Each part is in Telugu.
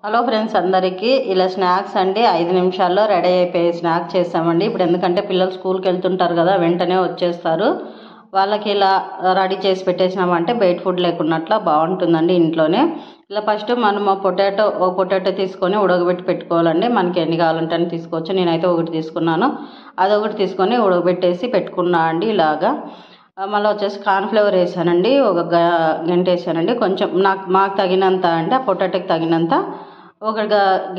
హలో ఫ్రెండ్స్, అందరికీ ఇలా స్నాక్స్ అండి 5 నిమిషాల్లో రెడీ అయిపోయి స్నాక్ చేస్తామండి. ఇప్పుడు ఎందుకంటే పిల్లలు స్కూల్కి వెళ్తుంటారు కదా, వెంటనే వచ్చేస్తారు. వాళ్ళకి ఇలా రెడీ చేసి పెట్టేసినామంటే బయట ఫుడ్ లేకున్నట్లా బాగుంటుందండి ఇంట్లోనే. ఇలా ఫస్ట్ మనము పొటాటో తీసుకొని ఉడకబెట్టి పెట్టుకోవాలండి. మనకి ఎన్ని కావాలంటే అని తీసుకోవచ్చు. నేనైతే ఒకటి తీసుకున్నాను. అదొకటి తీసుకొని ఉడకబెట్టేసి పెట్టుకున్నా అండి ఇలాగా. మళ్ళీ వచ్చేసి కార్న్ఫ్లవర్ వేసానండి, ఒక గంట వేసానండి. కొంచెం మాకు తగినంత అంటే ఆ పొటాటోకి తగినంత ఒక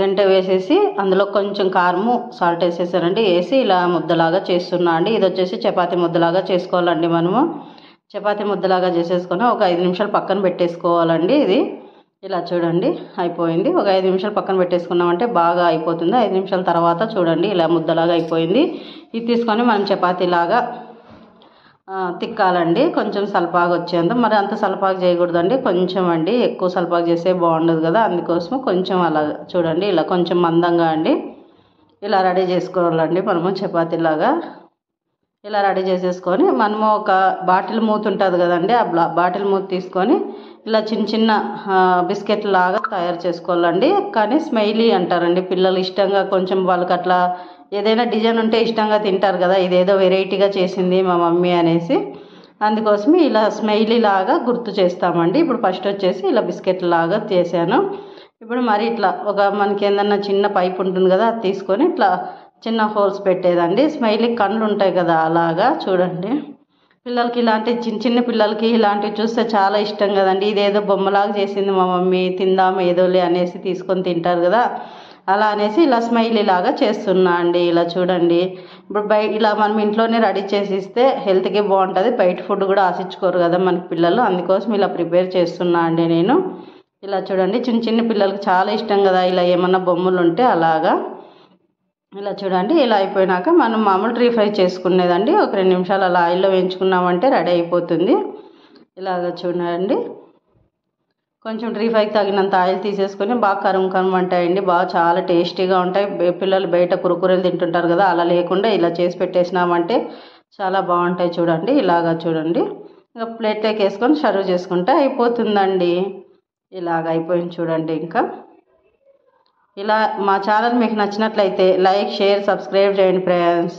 గంట వేసేసి అందులో కొంచెం కారము సాల్ట్ వేసేసానండి. వేసి ఇలా ముద్దలాగా చేస్తున్నా అండి. ఇది వచ్చేసి చపాతీ ముద్దలాగా చేసుకోవాలండి. మనము చపాతీ ముద్దలాగా చేసేసుకొని ఒక 5 నిమిషాలు పక్కన పెట్టేసుకోవాలండి. ఇది ఇలా చూడండి అయిపోయింది. ఒక 5 నిమిషాలు పక్కన పెట్టేసుకున్నామంటే బాగా అయిపోతుంది. 5 నిమిషాల తర్వాత చూడండి ఇలా ముద్దలాగా అయిపోయింది. ఇది తీసుకొని మనం చపాతీలాగా తిక్కాలండి. కొంచెం సలపాగా వచ్చేంత, మరి అంత సలపాగా చేయకూడదండి, కొంచెం అండి. ఎక్కువ సలపాగా చేస్తే బాగుండదు కదా, అందుకోసం కొంచెం అలా చూడండి ఇలా కొంచెం మందంగా అండి ఇలా రెడీ చేసుకోవాలండి. మనము చపాతీలాగా ఇలా రెడీ చేసేసుకొని మనము ఒక బాటిల్ మూత ఉంటుంది కదండి, ఆ బాటిల్ మూత తీసుకొని ఇలా చిన్న చిన్న బిస్కెట్ లాగా తయారు చేసుకోవాలండి. కానీ స్మైలీ అంటారండి పిల్లలు ఇష్టంగా. కొంచెం వాళ్ళకి అట్లా ఏదైనా డిజైన్ ఉంటే ఇష్టంగా తింటారు కదా, ఇదేదో వెరైటీగా చేసింది మా మమ్మీ అనేసి, అందుకోసమే ఇలా స్మైలీ లాగా గుర్తు చేస్తామండి. ఇప్పుడు ఫస్ట్ వచ్చేసి ఇలా బిస్కెట్ లాగా చేశాను. ఇప్పుడు మరి ఇట్లా మనకి ఏదన్నా చిన్న పైప్ ఉంటుంది కదా, అది తీసుకొని ఇట్లా చిన్న హోల్స్ పెట్టేదండి. స్మైలీ కళ్ళు ఉంటాయి కదా, అలాగా చూడండి. పిల్లలకి ఇలాంటి చిన్న చిన్న పిల్లలకి ఇలాంటివి చూస్తే చాలా ఇష్టం కదండి. ఇదేదో బొమ్మలాగా చేసింది మా మమ్మీ, తిందాం ఏదోలే అనేసి తీసుకొని తింటారు కదా, అలా అనేసి ఇలా స్మైలీ లాగా చేస్తున్నా అండి. ఇలా చూడండి. ఇప్పుడు ఇలా మనం ఇంట్లోనే రెడీ చేసి ఇస్తే హెల్త్కి బాగుంటుంది. బయట ఫుడ్ కూడా ఆశించుకోరు కదా మనకి పిల్లలు, అందుకోసం ఇలా ప్రిపేర్ చేస్తున్నా అండి నేను. ఇలా చూడండి, చిన్న చిన్న పిల్లలకి చాలా ఇష్టం కదా ఇలా ఏమన్నా బొమ్మలు ఉంటే అలాగా. ఇలా చూడండి ఇలా అయిపోయినాక మనం మామూలు డీప్ ఫ్రై చేసుకునేదండి. ఒక 2 నిమిషాలు అలా ఆయిల్లో వేయించుకున్నామంటే రెడీ అయిపోతుంది. ఇలాగ చూడండి, కొంచెం డీప్ ఫ్రైకి తగినంత ఆయిల్ తీసేసుకొని బాగా కరుము అంటాయండి. బాగా చాలా టేస్టీగా ఉంటాయి. పిల్లలు బయట కురుకురేలు తింటుంటారు కదా, అలా లేకుండా ఇలా చేసి పెట్టేసినామంటే చాలా బాగుంటాయి. చూడండి ఇలాగా చూడండి. ఇంకా ప్లేట్లోకి వేసుకొని సర్వ్ చేసుకుంటే అయిపోతుందండి. ఇలాగ అయిపోయింది చూడండి. ఇంకా ఇలా మా ఛానల్ మీకు నచ్చినట్లయితే లైక్, షేర్, సబ్స్క్రైబ్ చేయండి ఫ్రెండ్స్.